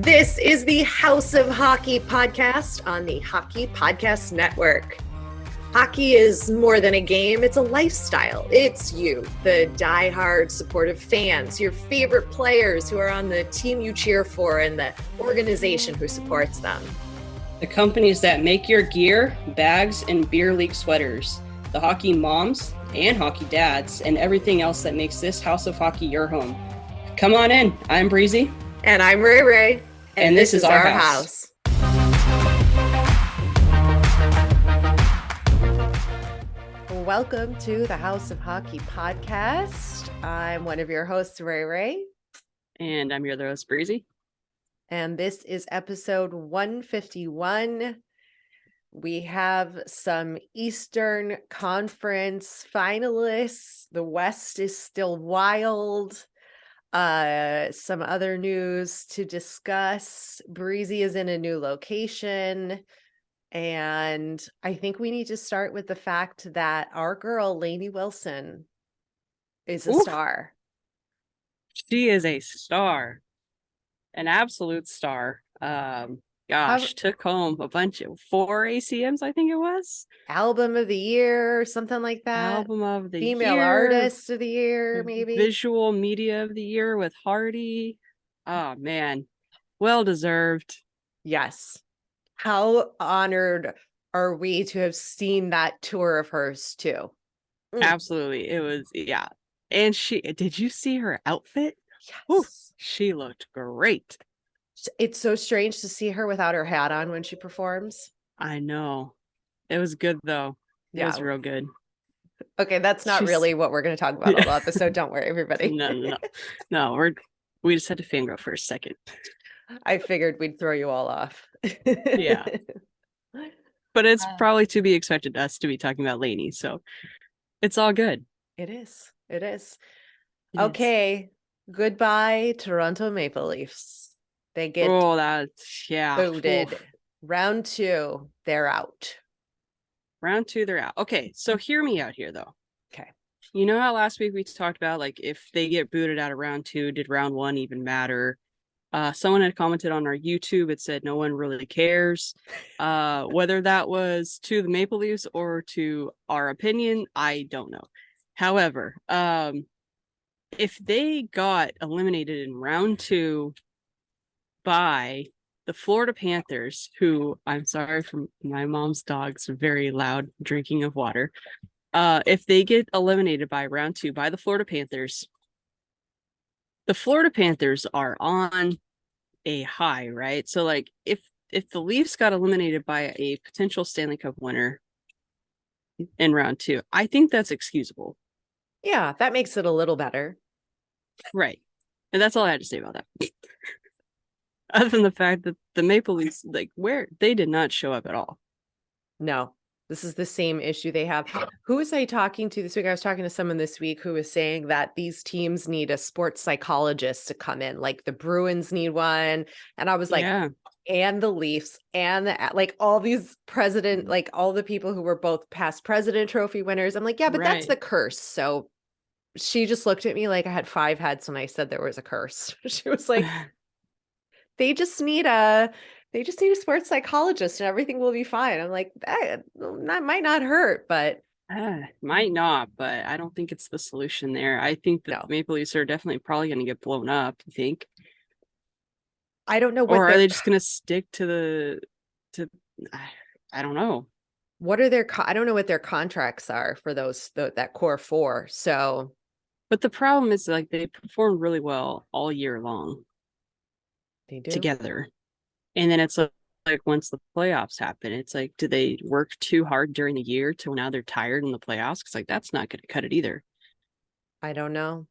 This is the House of Hockey podcast on the Hockey Podcast Network. Hockey is more than a game, it's a lifestyle. It's you, the diehard supportive fans, your favorite players who are on the team you cheer for, and the organization who supports them. The companies that make your gear, bags, and beer league sweaters. The hockey moms and hockey dads, and everything else that makes this House of Hockey your home. Come on in. I'm Breezy. And I'm Rae. And this is our house. Welcome to the House of Hockey podcast. I'm one of your hosts, Rae. And I'm your other host, Breezy. And this is episode 151. We have some Eastern Conference finalists. The West is still wild. Some other news to discuss. Breezy is in a new location. And I think we need to start with the fact that our girl, Lainey Wilson, is a star. She is a star. An absolute star. Took home a bunch of 4 ACMs, I think it was. Album of the year, something like that. Album of the Female year. Artist of the year, maybe. Visual Media of the Year with Hardy. Oh, man. Well deserved. Yes. How honored are we to have seen that tour of hers, too? Absolutely. It was, yeah. And did you see her outfit? Yes. Ooh, she looked great. It's so strange to see her without her hat on when she performs. I know. It was good, though. It was real good. Okay, that's not really what we're going to talk about all the episode. Don't worry, everybody. No, we just had to fangirl for a second. I figured we'd throw you all off. Yeah. But it's probably to be expected us to be talking about Lainey, so it's all good. It is. Okay. Goodbye, Toronto Maple Leafs. They get booted. Oof. Round 2, they're out. Round 2, they're out. Okay, so hear me out here, though. Okay. You know how last week we talked about, like, if they get booted out of round 2, did round 1 even matter? Someone had commented on our YouTube. It said no one really cares. Whether that was to the Maple Leafs or to our opinion, I don't know. However, if they got eliminated in round 2 by the Florida Panthers, who, I'm sorry for my mom's dog's very loud drinking of water. If they get eliminated by round 2 by the Florida Panthers are on a high, right? So, like, if the Leafs got eliminated by a potential Stanley Cup winner in round 2, I think that's excusable. Yeah, that makes it a little better. Right. And that's all I had to say about that. Other than the fact that the Maple Leafs, they did not show up at all. No, this is the same issue they have. Who was I talking to this week? I was talking to someone this week who was saying that these teams need a sports psychologist to come in. Like the Bruins need one. And I was like, and the Leafs and all these all the people who were both past President Trophy winners. I'm like, but that's the curse. So she just looked at me like I had 5 heads when I said there was a curse. She was like, They just need a sports psychologist and everything will be fine. I'm like, that might not hurt, but might not, but I don't think it's the solution there. I think that the Maple Leafs are definitely probably going to get blown up. You think? I don't know. Or are they just going to stick to I don't know. What are I don't know what their contracts are for that core 4. So, but the problem is they perform really well all year long. They do together, and then it's like once the playoffs happen, it's like, do they work too hard during the year till now they're tired in the playoffs? Because that's not going to cut it either. I don't know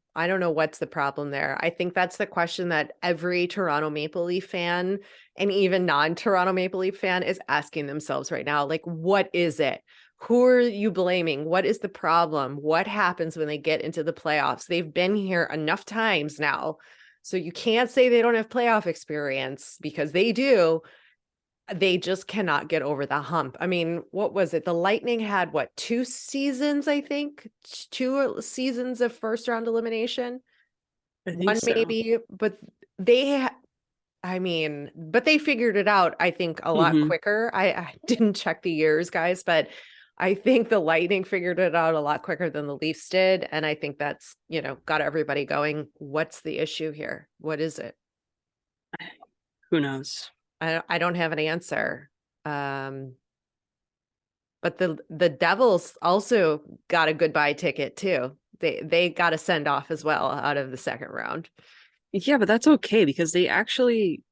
what's the problem there. I think that's the question that every Toronto Maple Leaf fan and even non-Toronto Maple Leaf fan is asking themselves right now. Like, what is it? Who are you blaming? What is the problem? What happens when they get into the playoffs? They've been here enough times now. So you can't say they don't have playoff experience, because they do. They just cannot get over the hump. I mean, what was it? The Lightning had 2 seasons, I think? 2 seasons of first round elimination? I think 1 so. maybe, but they I mean, but they figured it out, I think, a lot quicker. I didn't check the years, guys, but I think the Lightning figured it out a lot quicker than the Leafs did. And I think that's, got everybody going. What's the issue here? What is it? Who knows? I don't have an answer. But the Devils also got a goodbye ticket too. They got a send off as well out of the second round. Yeah, but that's okay because they actually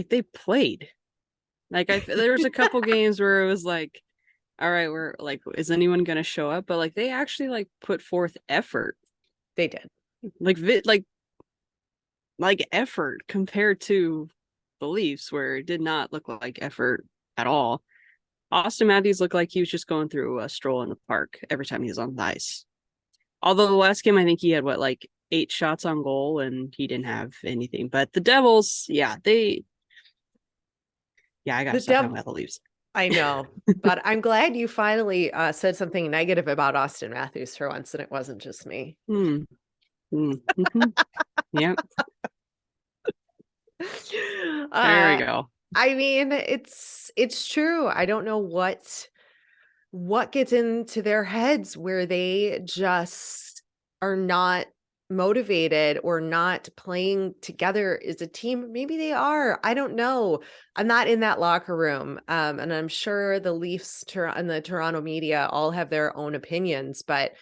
they played. There was a couple games where it was like, all right, we're like, is anyone gonna show up? But they actually put forth effort. They did. Effort compared to the Leafs, where it did not look like effort at all. Austin Matthews looked like he was just going through a stroll in the park every time he was on the ice. Although the last game, I think he had 8 shots on goal and he didn't have anything. But the Devils, I gotta stop talking about the Leafs. I know, but I'm glad you finally said something negative about Austin Matthews for once, and it wasn't just me. Yep. There we go. I mean, it's true. I don't know what gets into their heads where they just are not motivated or not playing together as a team. Maybe they are. I don't know. I'm not in that locker room. And I'm sure the Leafs and the Toronto media all have their own opinions, but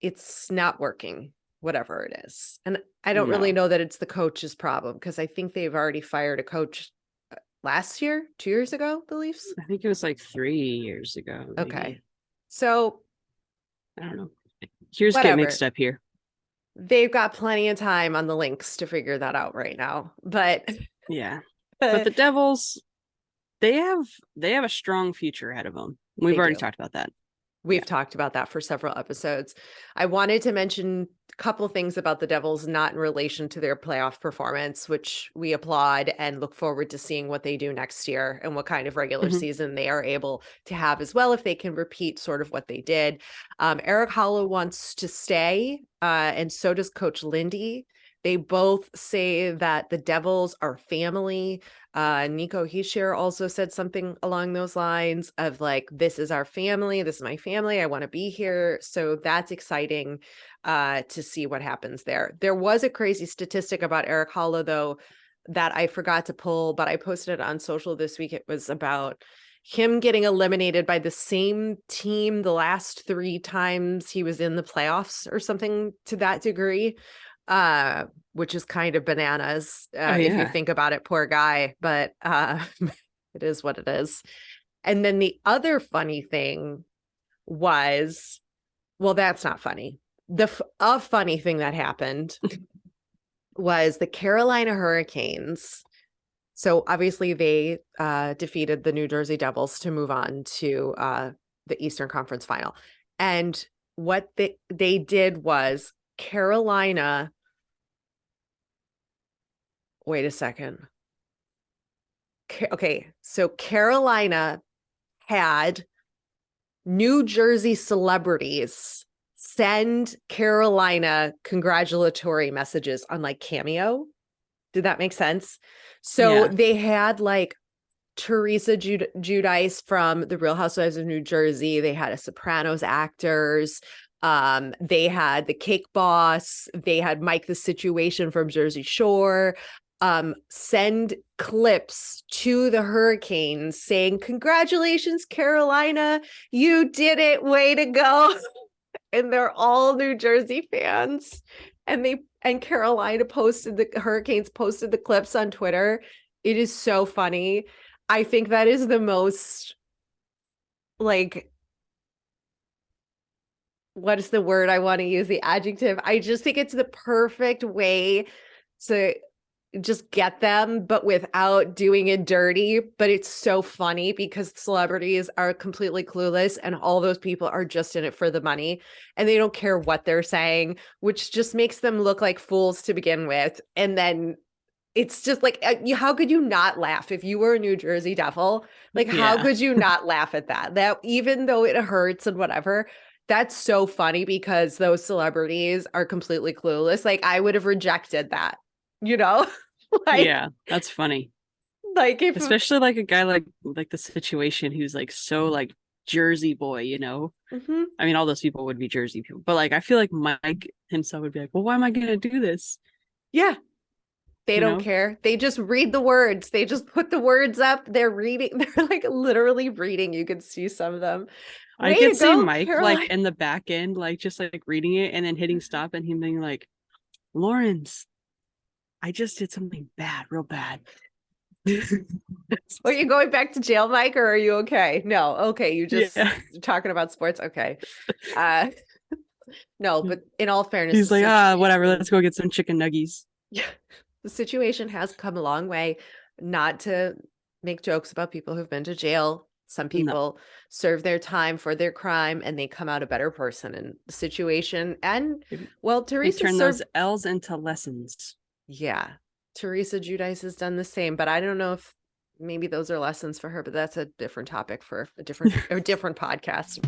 it's not working, whatever it is. And I don't really know that it's the coach's problem because I think they've already fired a coach last year, 2 years ago, the Leafs. I think it was 3 years ago. Maybe. Okay. So I don't know. Here's get mixed up here. They've got plenty of time on the Lynx to figure that out right now. But yeah. But the Devils, they have a strong future ahead of them. We've already talked about that. We've talked about that for several episodes. I wanted to mention a couple things about the Devils, not in relation to their playoff performance, which we applaud and look forward to seeing what they do next year and what kind of regular season they are able to have as well, if they can repeat sort of what they did. Eric Holla wants to stay, and so does Coach Lindy. They both say that the Devils are family. Nico Hischier also said something along those lines of this is our family. This is my family. I want to be here. So that's exciting to see what happens there. There was a crazy statistic about Eric Holla, though, that I forgot to pull, but I posted it on social this week. It was about him getting eliminated by the same team the last 3 times he was in the playoffs or something to that degree. Which is kind of bananas if you think about it, poor guy, but it is what it is. And then the other funny thing was, well, that's not funny. A funny thing that happened was the Carolina Hurricanes. So obviously they defeated the New Jersey Devils to move on to the Eastern Conference Final. And what they did was Carolina. Wait a second. Okay, so Carolina had New Jersey celebrities send Carolina congratulatory messages on Cameo. Did that make sense? So they had Teresa Giudice from The Real Housewives of New Jersey. They had a Sopranos actors. They had the Cake Boss. They had Mike the Situation from Jersey Shore. Send clips to the Hurricanes saying, "Congratulations, Carolina, you did it, way to go." And they're all New Jersey fans. And Carolina the Hurricanes posted the clips on Twitter. It is so funny. I think that is the most what is the word I want to use? The adjective. I just think it's the perfect way to just get them, but without doing it dirty. But it's so funny because celebrities are completely clueless and all those people are just in it for the money and they don't care what they're saying, which just makes them look like fools to begin with. And then it's just how could you not laugh if you were a New Jersey Devil? How could you not laugh at that? That even though it hurts and whatever, that's so funny because those celebrities are completely clueless. I would have rejected that, Like, Yeah, that's funny. like if Especially like a guy like the situation who's like so like Jersey boy, Mhm. I mean, all those people would be Jersey people, but like I feel like Mike himself would be like, well, why am I gonna do this? Yeah, they You don't know? care. They just read the words. They just put the words up. They're reading. They're like literally reading. You could see some of them. I Way could to see go, Mike like Caroline. in the back end, like just like reading it and then hitting stop and him being like, Lawrence, I just did something bad, real bad. Are you going back to jail, Mike, or are you okay? No, okay. You just Yeah. talking about sports. Okay. Uh no, but in all fairness, He's the like, whatever, situation, let's go get some chicken nuggies. yeah, the situation has come a long way. Not to make jokes about people who've been to jail. Some No. people serve their time for their crime and they come out a better person in the situation. And well, They Teresa turn those served, L's into lessons. yeah, Teresa Giudice has done the same, but I don't know if maybe those are lessons for her, but that's a different topic for a different podcast.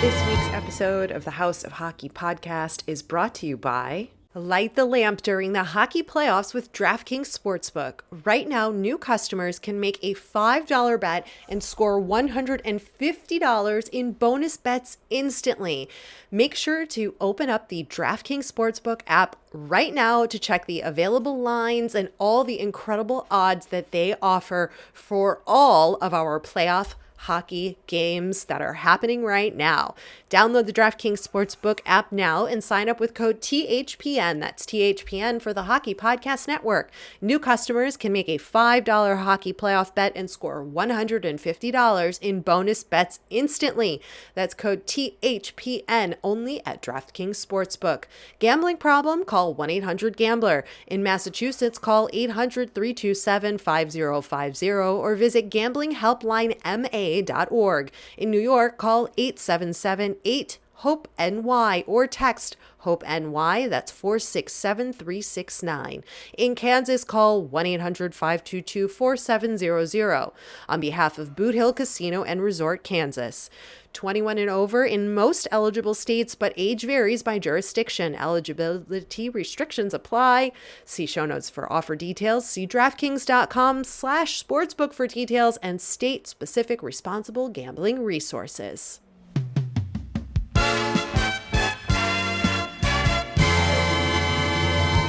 This week's episode of the House of Hockey podcast is brought to you by Light the lamp during the hockey playoffs with DraftKings Sportsbook. Right now, new customers can make a $5 bet and score $150 in bonus bets instantly. Make sure to open up the DraftKings Sportsbook app right now to check the available lines and all the incredible odds that they offer for all of our playoff hockey games that are happening right now. Download the DraftKings Sportsbook app now and sign up with code THPN. That's THPN for the Hockey Podcast Network. New customers can make a $5 hockey playoff bet and score $150 in bonus bets instantly. That's code THPN only at DraftKings Sportsbook. Gambling problem? Call 1-800-GAMBLER. In Massachusetts, call 800-327-5050 or visit gamblinghelplinema.org. In New York, call 877-8-HOPE-NY or text HOPE-NY, that's 467-369. In Kansas, call 1-800-522-4700 on behalf of Boot Hill Casino and Resort, Kansas. 21 and over in most eligible states, but age varies by jurisdiction. Eligibility restrictions apply. See show notes for offer details. See DraftKings.com/sportsbook for details and state-specific responsible gambling resources.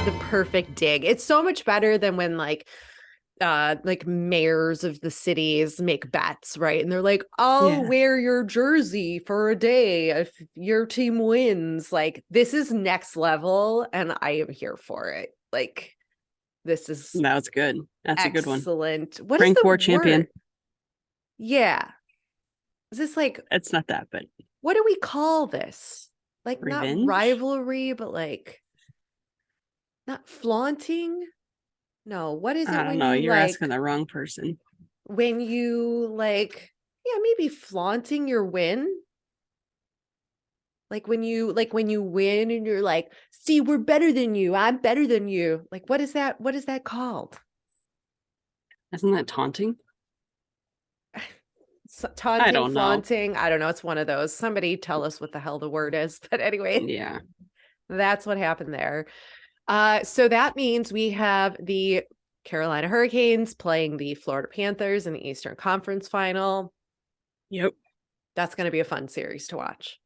The perfect dig. It's so much better than when like mayors of the cities make bets, right? And they're like, I'll wear your jersey for a day if your team wins. Like, this is next level and I am here for it. Like, this is That was good. That's a good one. excellent. What is Prank the war word? champion. Yeah. Is this like, It's not that, but what do we call this? Like, revenge? not rivalry, but like not flaunting. No, what is it I don't when know. you You're like asking the wrong person. when you like, yeah, maybe flaunting your win? Like when you win and you're like, see, we're better than you. I'm better than you. Like, what is that? What is that called? Isn't that taunting? Taunting, I don't know. flaunting. I don't know. It's one of those. Somebody tell us what the hell the word is. But anyway, Yeah. that's what happened there. So that means we have the Carolina Hurricanes playing the Florida Panthers in the Eastern Conference Final. Yep. That's going to be a fun series to watch.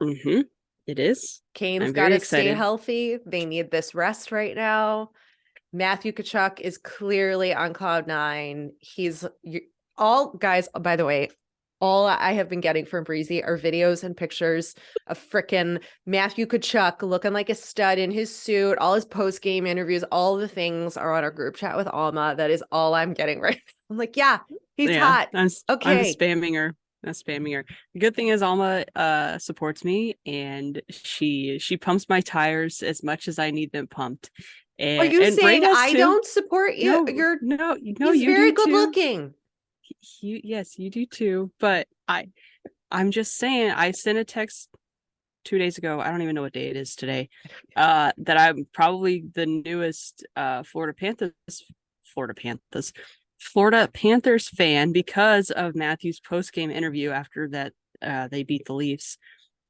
Mm-hmm. It is. Kane's I'm got very to stay excited. healthy. They need this rest right now. Matthew Tkachuk is clearly on cloud nine. All guys, by the way, all I have been getting from Breezy are videos and pictures of frickin' Matthew Tkachuk looking like a stud in his suit. All his post-game interviews, all the things are on our group chat with Alma. That is all I'm getting right now. I'm like, yeah, he's hot. I'm Okay. spamming her. I'm spamming her. The good thing is Alma supports me and she pumps my tires as much as I need them pumped. Are you and Rae saying does I too. don't support you? No, He's you very do good too. looking. Yes, you do too. But I'm just saying, I sent a text 2 days ago. I don't even know what day it is today. That I'm probably the newest Florida Panthers fan because of Matthew's post-game interview after that they beat the Leafs.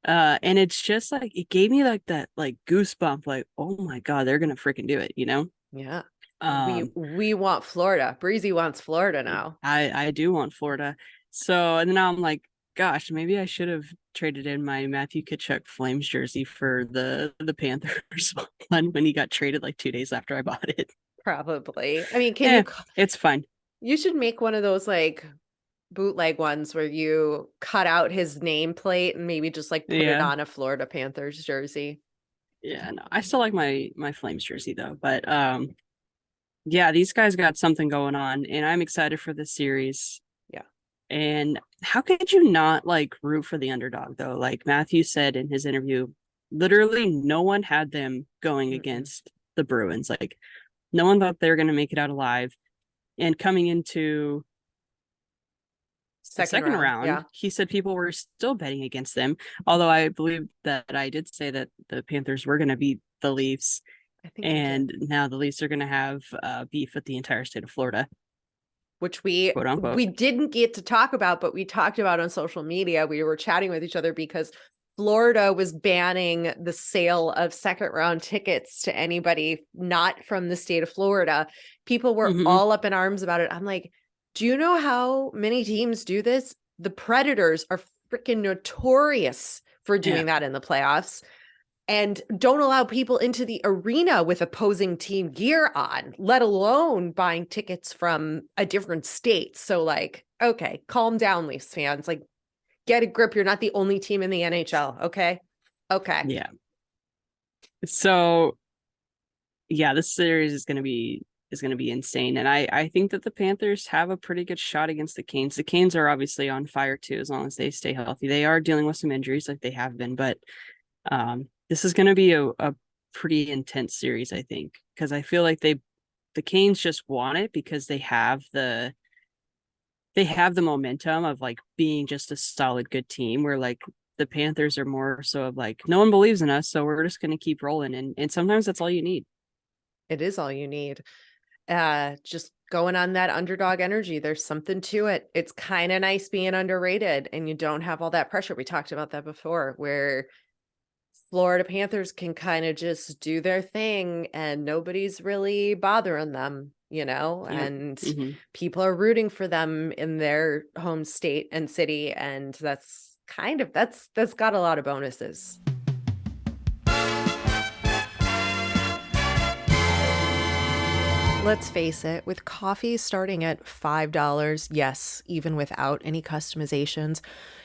And it's just like it gave me like that like goosebump, like, oh my God, they're gonna freaking do it, you know? Yeah. Um, We want Florida. Breezy wants Florida now. I do want Florida. So and then now I'm like, gosh, maybe I should have traded in my Matthew Tkachuk Flames jersey for the Panthers one when he got traded like 2 days after I bought it. Probably. I mean, can Eh, it's fine. you should make one of those like bootleg ones where you cut out his nameplate and maybe just like put it Yeah. on a Florida Panthers jersey. Yeah, no. I still like my Flames jersey though, but yeah, these guys got something going on and I'm excited for this series. Yeah. And how could you not like root for the underdog though? Like Matthew said in his interview, literally no one had them going against the Bruins. Like no one thought they were going to make it out alive. And coming into the second round, Yeah. he said people were still betting against them. Although I believe that I did say that the Panthers were going to beat the Leafs. I think And now the Leafs are going to have beef with the entire state of Florida, which we quote unquote. we didn't get to talk about, but we talked about on social media. We were chatting with each other because Florida was banning the sale of second round tickets to anybody not from the state of Florida. People were all up in arms about it. I'm like, do you know how many teams do this? The Predators are freaking notorious for doing that in the playoffs and don't allow people into the arena with opposing team gear on, let alone buying tickets from a different state. So like, okay, calm down, Leafs fans. Like, get a grip. You're not the only team in the NHL. Okay. Okay. Yeah. So yeah, this series is going to be insane. And I think that the Panthers have a pretty good shot against the Canes. The Canes are obviously on fire too, as long as they stay healthy. They are dealing with some injuries like they have been, but this is going to be a pretty intense series, I think, because I feel like the Canes just want it because they have the momentum of like being just a solid good team, where like the Panthers are more so of like no one believes in us, so we're just going to keep rolling, and sometimes that's all you need. It is all you need. Just going on that underdog energy. There's something to it. It's kind of nice being underrated and you don't have all that pressure. We talked about that before, where Florida Panthers can kind of just do their thing and nobody's really bothering them, and people are rooting for them in their home state and city. And that's got a lot of bonuses. Let's face it, with coffee starting at $5, yes, even without any customizations,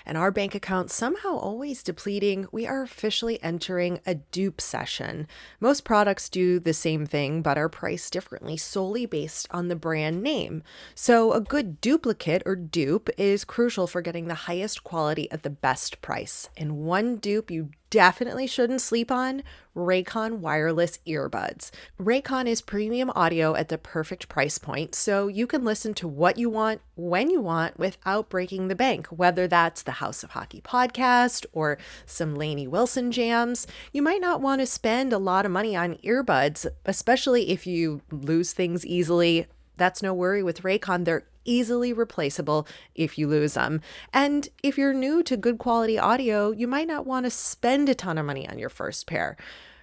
and our bank account somehow always depleting, we are officially entering a dupe session. Most products do the same thing, but are priced differently solely based on the brand name. So a good duplicate or dupe is crucial for getting the highest quality at the best price. And one dupe you definitely shouldn't sleep on: Raycon wireless earbuds. Raycon is premium audio at the perfect price point, so you can listen to what you want, when you want, without breaking the bank, whether that's the House of Hockey podcast or some Lainey Wilson jams. You might not want to spend a lot of money on earbuds, especially if you lose things easily. That's no worry with Raycon. They're easily replaceable if you lose them. And if you're new to good quality audio, you might not want to spend a ton of money on your first pair.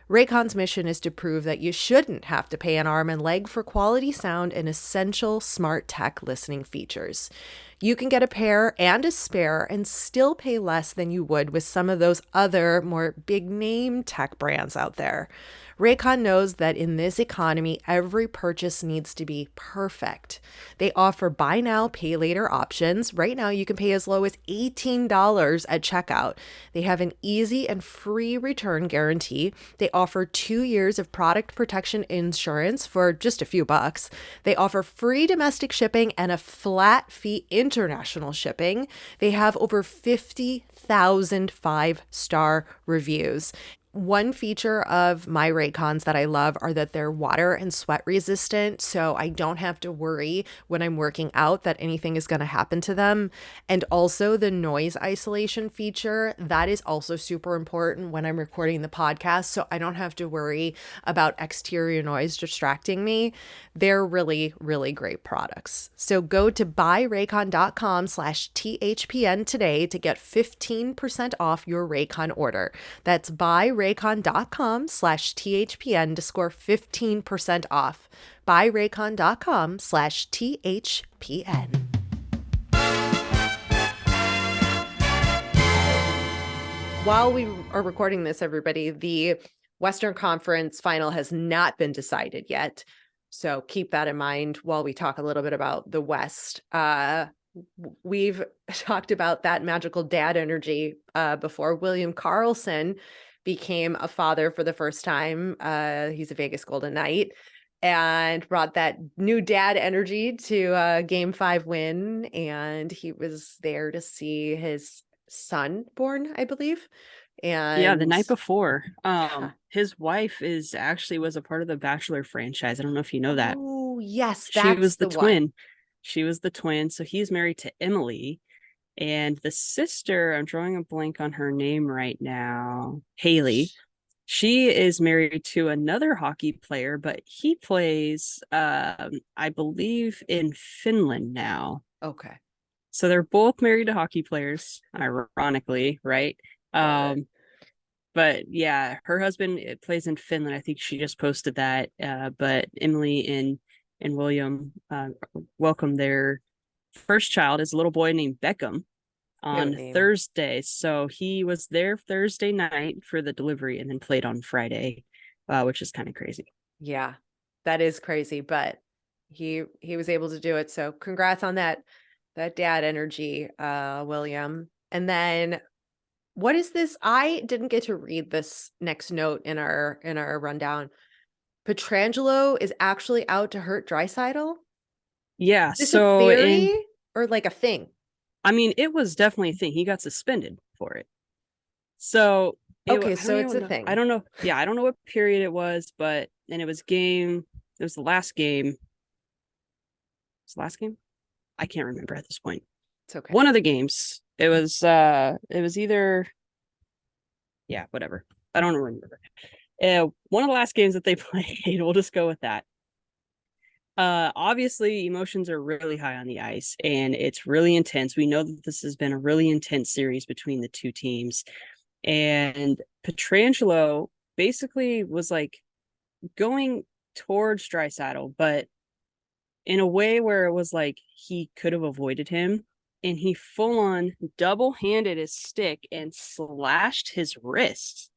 Raycon's mission is to prove that you shouldn't have to pay an arm and leg for quality sound and essential smart tech listening features. You can get a pair and a spare and still pay less than you would with some of those other more big name tech brands out there. Raycon knows that in this economy, every purchase needs to be perfect. They offer buy now, pay later options. Right now, you can pay as low as $18 at checkout. They have an easy and free return guarantee. They offer 2 years of product protection insurance for just a few bucks. They offer free domestic shipping and a flat fee international shipping. They have over 50,000 5-star reviews. one feature of my Raycons that I love are that they're water and sweat resistant, so I don't have to worry when I'm working out that anything is going to happen to them. And also the noise isolation feature, that is also super important when I'm recording the podcast, so I don't have to worry about exterior noise distracting me. They're really, really great products. So go to buyraycon.com/THPN today to get 15% off your Raycon order. That's buyraycon.com/THPN to score 15% off. buyraycon.com/THPN. While we are recording this, everybody, the Western Conference final has not been decided yet. So keep that in mind while we talk a little bit about the West. We've talked about that magical dad energy before. William Karlsson became a father for the first time. He's a Vegas Golden Knight and brought that new dad energy to a Game 5 win. And he was there to see his son born, I believe. And yeah, the night before. His wife was a part of the Bachelor franchise. I don't know if you know that. Oh, yes, She was that's the twin. one. She was the twin. So he's married to Emily. And the sister, I'm drawing a blank on her name right now, Haley. She is married to another hockey player, but he plays, I believe, in Finland now. Okay. So they're both married to hockey players, ironically, right? But yeah, her husband plays in Finland. I think she just posted that. But Emily and William welcomed their first child as a little boy named Beckham on Thursday. So he was there Thursday night for the delivery and then played on Friday, which is kind of crazy. Yeah, that is crazy, but he was able to do it. So congrats on that dad energy, William. And then what is this? I didn't get to read this next note in our rundown. Pietrangelo is actually out to hurt Draisaitl? Yeah, Is this a theory or like a thing? I mean, it was definitely a thing. He got suspended for it. So okay, so it's a thing. I don't know. Yeah, I don't know what period it was, but and it was the last game. Was the last game? I can't remember at this point. It's okay. One of the games. It was either, yeah, whatever. I don't remember. One of the last games that they played. We'll just go with that. Obviously emotions are really high on the ice and it's really intense. We know that this has been a really intense series between the two teams, and Pietrangelo basically was like going towards Draisaitl, but in a way where it was like he could have avoided him, and he full on double-handed his stick and slashed his wrist,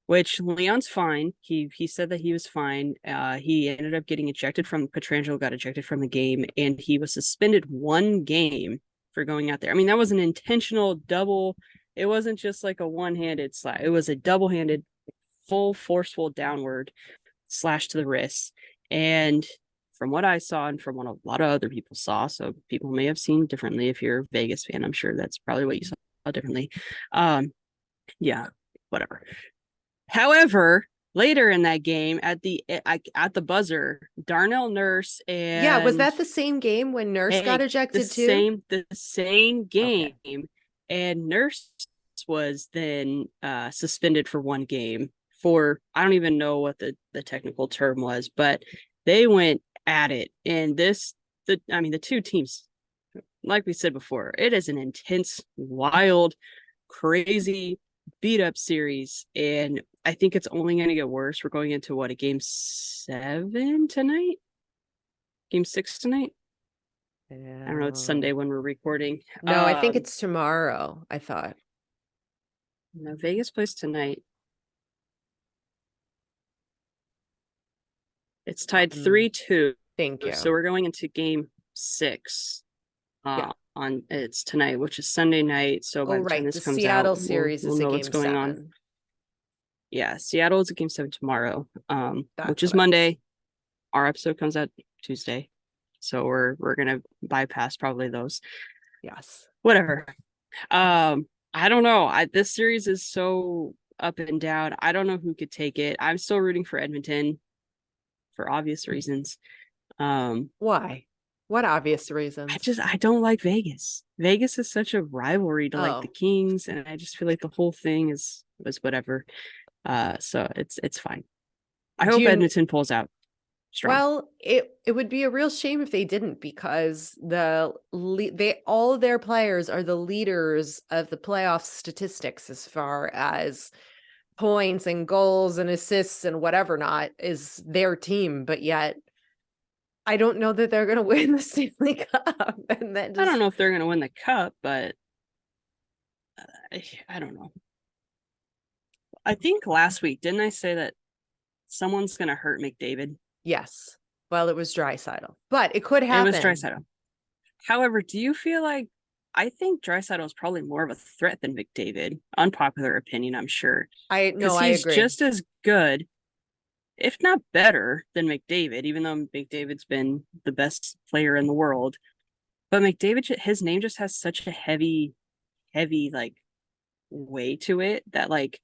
which Leon's fine. He said that he was fine. He ended up getting ejected from Pietrangelo, got ejected from the game, and he was suspended 1 game for going out there. I mean, that was an intentional double. It wasn't just like a one-handed slash. It was a double-handed, full forceful downward slash to the wrist. And from what I saw and from what a lot of other people saw, so people may have seen differently. If you're a Vegas fan, I'm sure that's probably what you saw differently. Yeah, whatever. However, later in that game, at the buzzer, Darnell Nurse and was that the same game when Nurse got ejected too? The same game, okay. And Nurse was then suspended for 1 game for, I don't even know what the technical term was, but they went at it. And the two teams, like we said before, it is an intense, wild, crazy, beat up series, and I think it's only going to get worse. We're going into a game 7 tonight, game 6 tonight. I don't know, it's Sunday when we're recording. No, I think it's tomorrow. I thought no, Vegas plays tonight. It's tied 3-2. Thank you. So we're going into game 6 on it's tonight, which is Sunday night. So by the time this comes Seattle out, series we'll is know a game what's going 7. on. Yeah, Seattle is a game 7 tomorrow, which is what Monday. Our episode comes out Tuesday, so we're gonna bypass probably those. Yes. Whatever. I don't know. This series is so up and down. I don't know who could take it. I'm still rooting for Edmonton for obvious reasons. Why? What obvious reasons? I don't like Vegas. Vegas is such a rivalry to like the Oh, Kings, and I just feel like the whole thing was whatever. So it's fine. I do hope you Edmonton pulls out strong. well, it would be a real shame if they didn't, because all their players are the leaders of the playoff statistics as far as points and goals and assists and whatever not is their team, but yet I don't know that they're going to win the Stanley Cup. And that I don't just, know if they're going to win the cup, but I don't know. I think last week, didn't I say that someone's going to hurt McDavid? yes. Well, it was Draisaitl, but it could It was happen. Draisaitl. However, do you feel like I think Draisaitl is probably more of a threat than McDavid? Unpopular opinion, I'm sure. No, Because I he's agree. just as good, if not better, than McDavid, even though McDavid's been the best player in the world. But McDavid, his name just has such a heavy, like way to it that like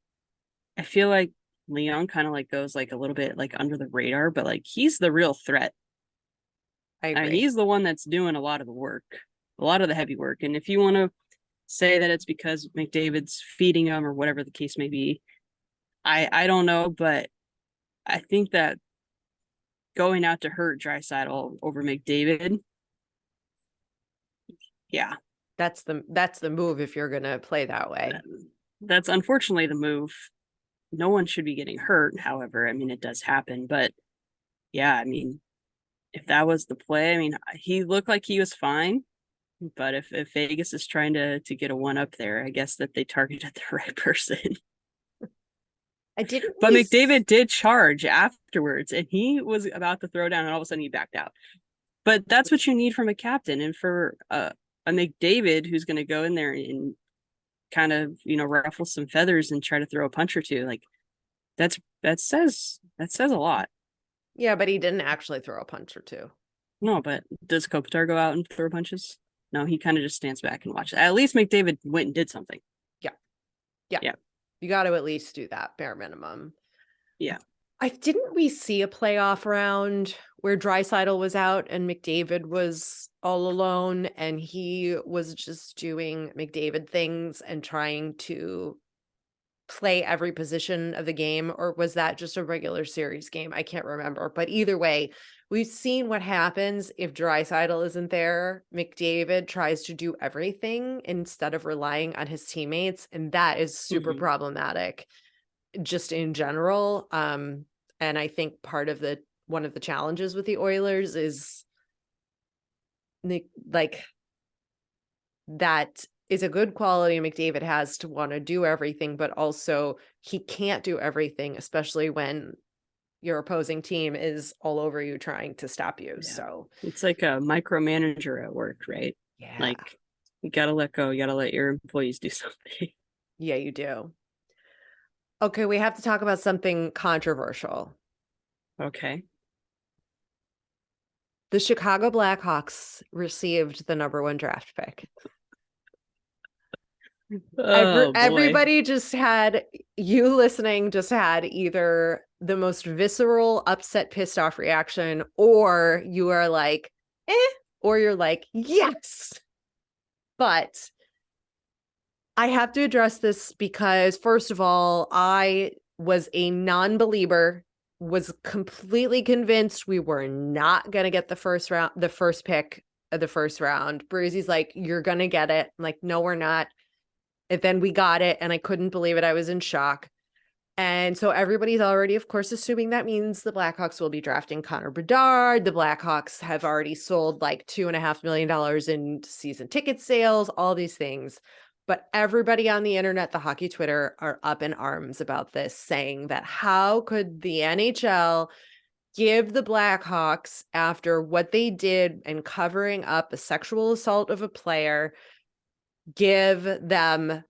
I feel like Leon kind of like goes like a little bit like under the radar, but like he's the real threat. I I mean, agree. he's the one that's doing a lot of the work, a lot of the heavy work. And if you want to say that it's because McDavid's feeding him or whatever the case may be, I don't know, but I think that going out to hurt Draisaitl over McDavid, yeah, That's the move if you're going to play that way. that's unfortunately the move. No one should be getting hurt. However, I mean, it does happen, but yeah, I mean, if that was the play, I mean, he looked like he was fine. But if Vegas is trying to get a one up there, I guess that they targeted the right person. I didn't But we McDavid did charge afterwards, and he was about to throw down, and all of a sudden he backed out. But that's what you need from a captain, and for a McDavid who's going to go in there and kind of ruffle some feathers and try to throw a punch or two. Like that says a lot. Yeah, but he didn't actually throw a punch or two. No, but does Kopitar go out and throw punches? No, he kind of just stands back and watches. At least McDavid went and did something. Yeah. You got to at least do that bare minimum. Yeah. Didn't we see a playoff round where Draisaitl was out and McDavid was all alone and he was just doing McDavid things and trying to play every position of the game? Or was that just a regular series game? I can't remember. But either way, we've seen what happens if Draisaitl isn't there. McDavid tries to do everything instead of relying on his teammates, and that is super problematic just in general. And I think one of the challenges with the Oilers is like that is a good quality McDavid has to want to do everything, but also he can't do everything, especially when your opposing team is all over you trying to stop you. Yeah. So it's like a micromanager at work, right? yeah, Like you gotta let go, you gotta let your employees do something. yeah, you do. Okay, we have to talk about something controversial. Okay. The Chicago Blackhawks received the #1 draft pick. Oh boy. Everybody you listening just had either the most visceral, upset, pissed off reaction, or you are like, or you're like, yes. But I have to address this because, first of all, I was a non-believer, was completely convinced we were not going to get the first pick of the first round. Breezy's like, you're going to get it. I'm like, no, we're not. And then we got it, and I couldn't believe it. I was in shock. And so everybody's already, of course, assuming that means the Blackhawks will be drafting Connor Bedard. The Blackhawks have already sold like $2.5 million in season ticket sales, all these things. But everybody on the internet, the hockey Twitter, are up in arms about this, saying that how could the NHL give the Blackhawks, after what they did and covering up a sexual assault of a player, give them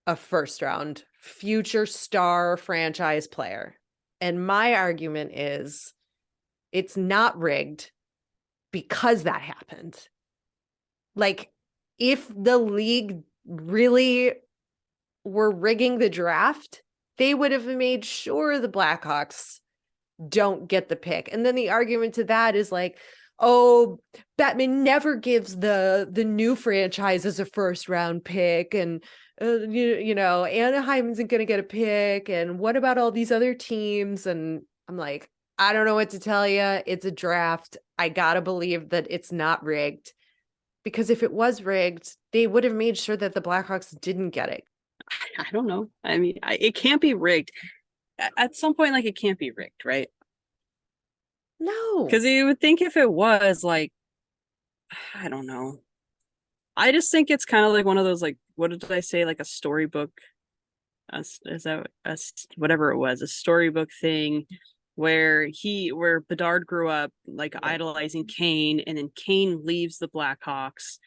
a first round future star franchise player. And my argument is it's not rigged because that happened. Like, if the league really were rigging the draft, they would have made sure the Blackhawks don't get the pick. And then the argument to that is like, oh, Batman never gives the new franchises a first round pick, and you know, Anaheim isn't going to get a pick, and what about all these other teams? And I'm like, I don't know what to tell you. It's a draft. I gotta believe that it's not rigged, because if it was rigged, they would have made sure that the Blackhawks didn't get it. I don't know. I mean, it can't be rigged. At some point, like, it can't be rigged, right? No. Because you would think if it was, like, I don't know. I just think it's kind of like one of those, like, what did I say? Like a storybook, is that whatever it was, a storybook thing where Bedard grew up like idolizing Kane, and then Kane leaves the Blackhawks.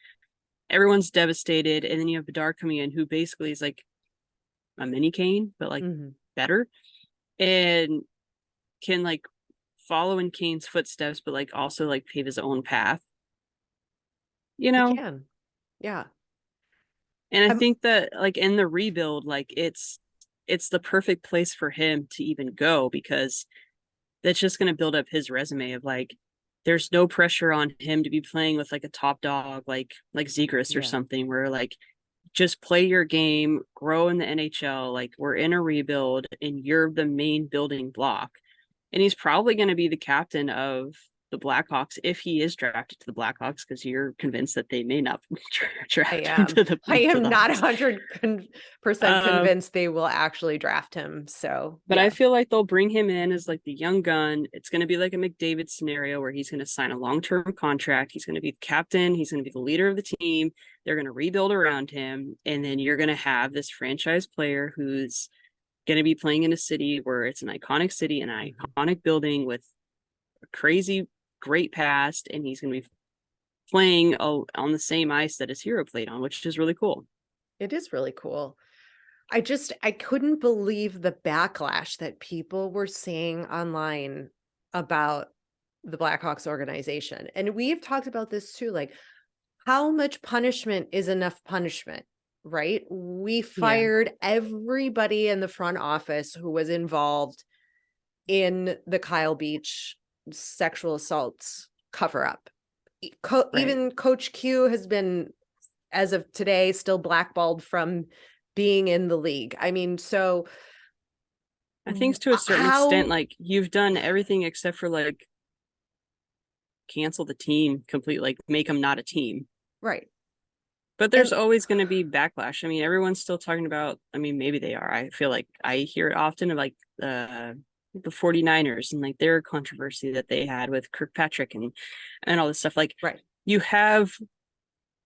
Everyone's devastated, and then you have Bedard coming in, who basically is like a mini Kane, but like better, and can like follow in Kane's footsteps, but like also like pave his own path. You know, He can. Yeah. and I think that like in the rebuild, like it's the perfect place for him to even go, because that's just going to build up his resume of like, there's no pressure on him to be playing with like a top dog, like Zegras or something, where like, just play your game, grow in the NHL. Like, we're in a rebuild and you're the main building block. And he's probably going to be the captain of the Blackhawks if he is drafted to the Blackhawks, because you're convinced that they may not draft him to the I am not Hawks. 100% convinced they will actually draft him. So, but I feel like they'll bring him in as like the young gun. It's going to be like a McDavid scenario where he's going to sign a long-term contract. He's going to be the captain. He's going to be the leader of the team. They're going to rebuild around him. And then you're going to have this franchise player who's going to be playing in a city where it's an iconic city, an iconic building with a crazy, great past. And he's going to be playing on the same ice that his hero played on, which is really cool. It is really cool. I couldn't believe the backlash that people were saying online about the Blackhawks organization. And we've talked about this too, like, how much punishment is enough punishment, right? We fired everybody in the front office who was involved in the Kyle Beach sexual assaults cover up. Even Coach Q has been, as of today, still blackballed from being in the league. I mean, so I think to a certain extent, like, you've done everything except for like cancel the team completely, like make them not a team. Right. But there's always going to be backlash. I mean, everyone's still talking about, I mean, maybe they are. I feel like I hear it often of like the 49ers and like their controversy that they had with Kirkpatrick and all this stuff. Like, you have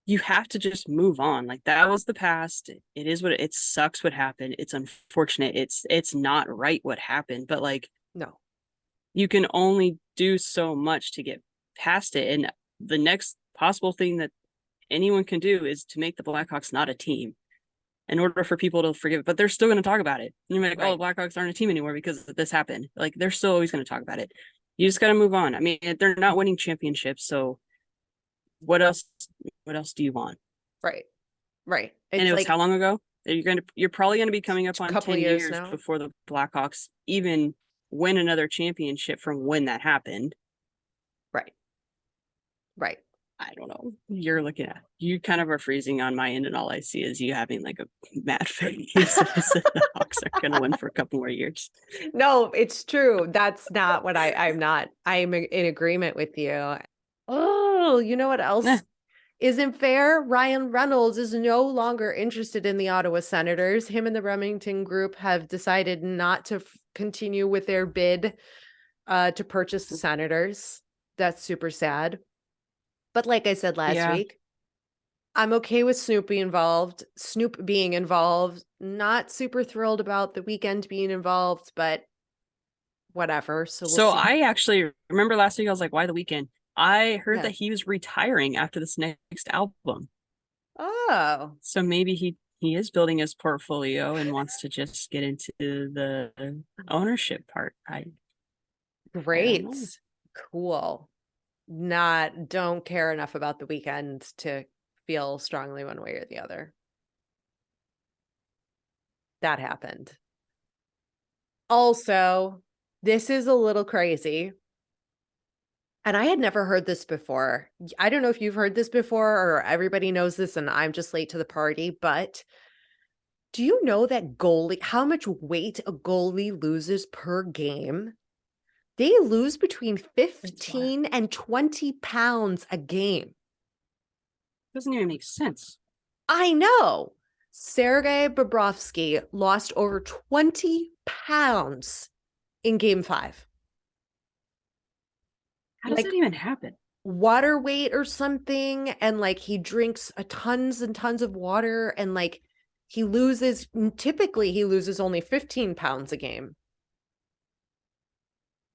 to just move on. Like, that was the past. It is what it sucks what happened. It's unfortunate. It's not right what happened, but like, no, you can only do so much to get past it. And the next possible thing that anyone can do is to make the Blackhawks not a team in order for people to forgive it. But they're still going to talk about it. And you're like, oh, the Blackhawks aren't a team anymore because this happened. Like, they're still always going to talk about it. You just got to move on. I mean, they're not winning championships, so what else do you want? Right. It's, and it was like, how long ago? You're probably going to be coming up on 10 years now before the Blackhawks even win another championship from when that happened. Right. I don't know. You kind of are freezing on my end, and all I see is you having like a mad face. The Hawks are going to win for a couple more years. No, it's true. That's not what I'm not. I'm in agreement with you. Oh, you know what else isn't fair? Ryan Reynolds is no longer interested in the Ottawa Senators. Him and the Remington Group have decided not to continue with their bid to purchase the Senators. That's super sad. But like I said last week, I'm okay with Snoop being involved. Not super thrilled about the Weeknd being involved, but whatever. So we'll see. I actually remember last week, I was like, why the Weeknd? I heard that he was retiring after this next album. Oh. So maybe he is building his portfolio and wants to just get into the ownership part. Great. Cool. Don't care enough about the Weeknd to feel strongly one way or the other. That happened. Also, this is a little crazy. And I had never heard this before. I don't know if you've heard this before or everybody knows this and I'm just late to the party, but do you know that how much weight a goalie loses per game? They lose between 15 and 20 pounds a game. Doesn't even make sense. I know. Sergei Bobrovsky lost over 20 pounds in game 5. How does that even happen? Water weight or something. And like he drinks tons and tons of water. And like typically he loses only 15 pounds a game.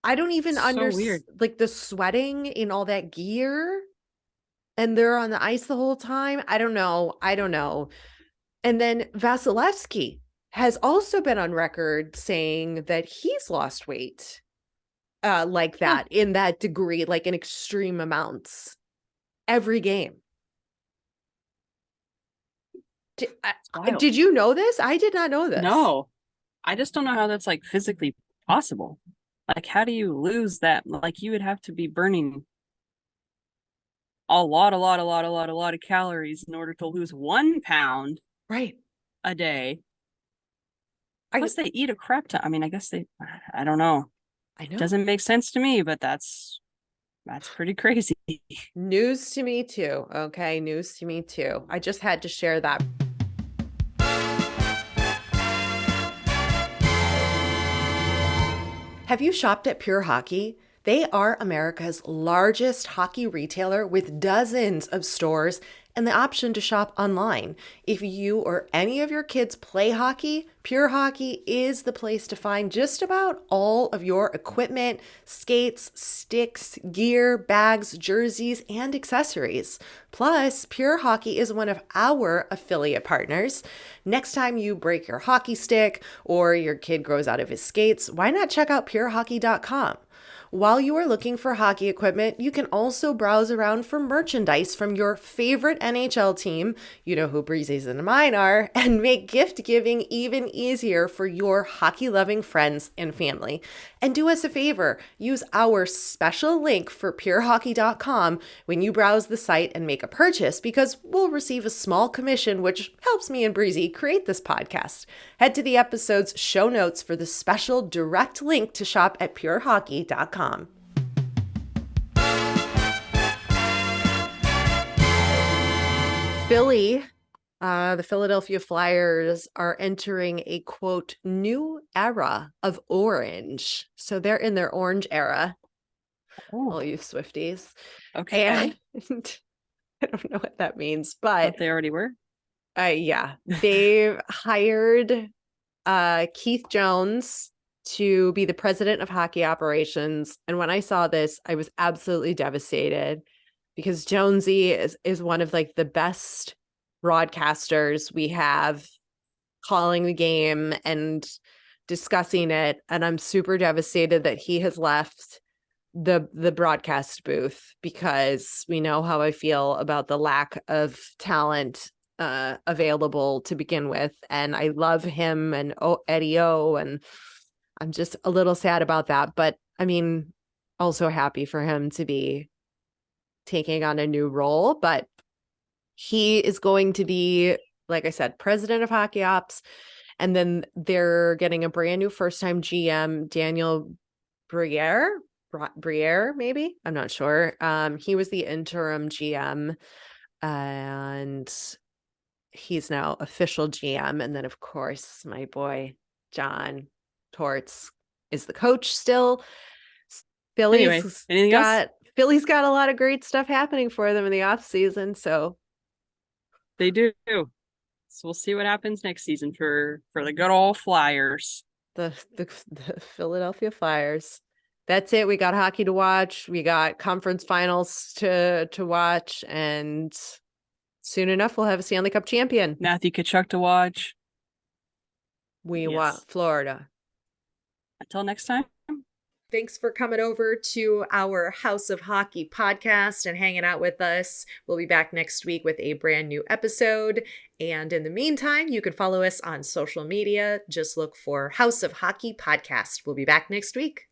I don't even understand like the sweating in all that gear. And they're on the ice the whole time. I don't know. And then Vasilevsky has also been on record saying that he's lost weight like that in that degree, like in extreme amounts every game. Did you know this? I did not know this. No, I just don't know how that's like physically possible. Like, how do you lose that? Like, you would have to be burning a lot of calories in order to lose 1 pound right a day. Plus they eat a crap ton. I mean, I guess I don't know. I know. It doesn't make sense to me, but that's pretty crazy. News to me too. Okay, news to me too. I just had to share that. Have you shopped at Pure Hockey? They are America's largest hockey retailer with dozens of stores and the option to shop online. If you or any of your kids play hockey, Pure Hockey is the place to find just about all of your equipment, skates, sticks, gear, bags, jerseys, and accessories. Plus, Pure Hockey is one of our affiliate partners. Next time you break your hockey stick or your kid grows out of his skates, why not check out purehockey.com? While you are looking for hockey equipment, you can also browse around for merchandise from your favorite NHL team, you know who Breezy's and mine are, and make gift giving even easier for your hockey-loving friends and family. And do us a favor, use our special link for purehockey.com when you browse the site and make a purchase, because we'll receive a small commission, which helps me and Breezy create this podcast. Head to the episode's show notes for the special direct link to shop at purehockey.com. The Philadelphia Flyers are entering a quote new era of orange. So they're in their orange era. All you Swifties. Okay. And I don't know what that means, but they already were. Yeah, they've hired Keith Jones to be the president of hockey operations. And when I saw this, I was absolutely devastated because Jonesy is one of like the best broadcasters we have calling the game and discussing it. And I'm super devastated that he has left the broadcast booth, because we know how I feel about the lack of talent available to begin with. And I love him and Eddie O, and I'm just a little sad about that. But I mean, also happy for him to be taking on a new role. But he is going to be, like I said, president of hockey ops. And then they're getting a brand new first-time GM, Daniel Briere, maybe. I'm not sure. He was the interim GM, and he's now official GM. And then, of course, my boy John Torts is the coach still. Philly's got a lot of great stuff happening for them in the off season. So they do. So we'll see what happens next season for the good old Flyers. The Philadelphia Flyers. That's it. We got hockey to watch. We got conference finals to watch, and soon enough we'll have a Stanley Cup champion. Matthew Tkachuk to watch. We want Florida. Until next time. Thanks for coming over to our House of Hockey podcast and hanging out with us. We'll be back next week with a brand new episode. And in the meantime, you can follow us on social media. Just look for House of Hockey podcast. We'll be back next week.